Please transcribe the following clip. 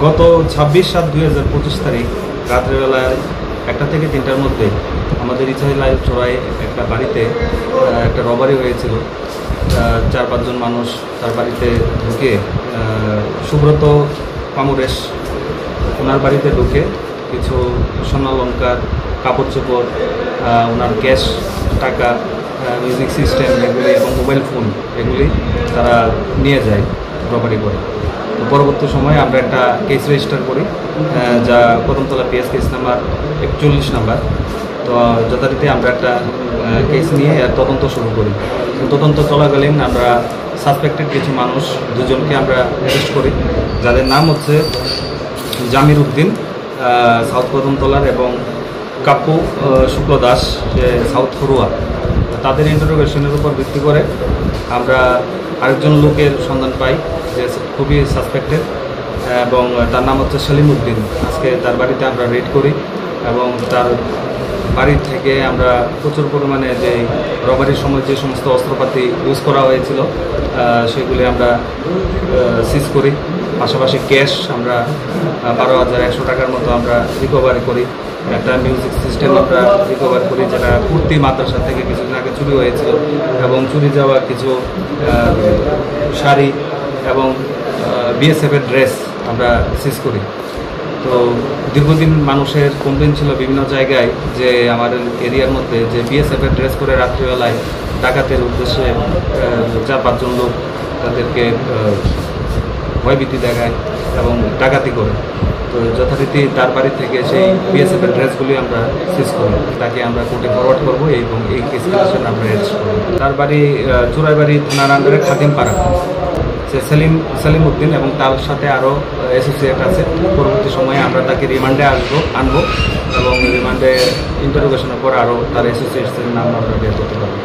গত 26/7/2025 তারিখ রাত্রেবেলায় 1টা থেকে 3টার মধ্যে আমাদের ইছাইলাইল চড়াই একটা বাড়িতে একটা রবারি হয়েছিল। 4-5 জন মানুষ তার বাড়িতে ঢুকে সুব্রত পামুরেশ ওনার বাড়িতে ঢুকে কিছু স্বর্ণালঙ্কার, কাপড় চোপড়, ওনার ক্যাশ টাকা, মিউজিক সিস্টেম এগুলি এবং মোবাইল ফোন এগুলি তারা নিয়ে যায় রবারি করে। তো পরবর্তী সময়ে আমরা একটা কেস রেজিস্টার করি, যা Kadamtala PS case number 41 number. তো যথারীতি আমরা একটা কেস নিয়ে তদন্ত শুরু করি। তদন্ত চলাকালীন আমরা সাসপেক্টেড কিছু মানুষ 2জনকে আমরা অ্যারেস্ট করি, যাদের নাম হচ্ছে জামির উদ্দিন সাউথ কদমতলার এবং কাপ্পু শুক্ল দাস সাউথ ফরুয়া। তাদের ইন্টারোগেশনের উপর ভিত্তি করে আমরা আরেকজন লোকের সন্ধান পাই যে খুবই সাসপেক্টেড এবং তার নাম হচ্ছে সেলিম উদ্দিন। আজকে তার বাড়িতে আমরা রেড করি এবং তার বাড়ি থেকে আমরা প্রচুর পরিমাণে যে রবারির সময় যে সমস্ত অস্ত্রপাতি ইউজ করা হয়েছিল সেগুলি আমরা সিজ করি। পাশাপাশি ক্যাশ আমরা 12,100 টাকার মতো আমরা রিকভারি করি। একটা মিউজিক সিস্টেম আমরা রিকভার করি, যেটা কুর্তি মাদ্রাসা থেকে কিছুদিন আগে চুরি হয়েছিল, এবং চুরি যাওয়া কিছু শাড়ি এবং বিএসএফের ড্রেস আমরা সিজ করি। তো দীর্ঘদিন মানুষের কমপ্লেন ছিল বিভিন্ন জায়গায় যে আমাদের এরিয়ার মধ্যে যে বিএসএফের ড্রেস করে রাত্রিবেলায় ডাকাতের উদ্দেশ্যে 4-5 জন লোক তাদেরকে ভয়ভীতি দেখায় এবং ডাকাতি করে। তো যথারীতি তার বাড়ি থেকে সেই বিএসএফের ড্রেসগুলি আমরা সিজ করি, তাকে আমরা কোর্টে ফরওয়ার্ড করবো এবং এই কেস জন্য আমরা অ্যারেস্ট করব। তার বাড়ি চুরাইবাড়ি থানার আন্ডারে খাদিমপাড়া। সে সেলিম উদ্দিন এবং তার সাথে আরও অ্যাসোসিয়েট আছে। পরবর্তী সময়ে আমরা তাকে রিমান্ডে আনবো এবং রিমান্ডে ইন্টারোগেশনের পর আরও তার অ্যাসোসিয়েটসের নাম আমরা বের করতে পারবো।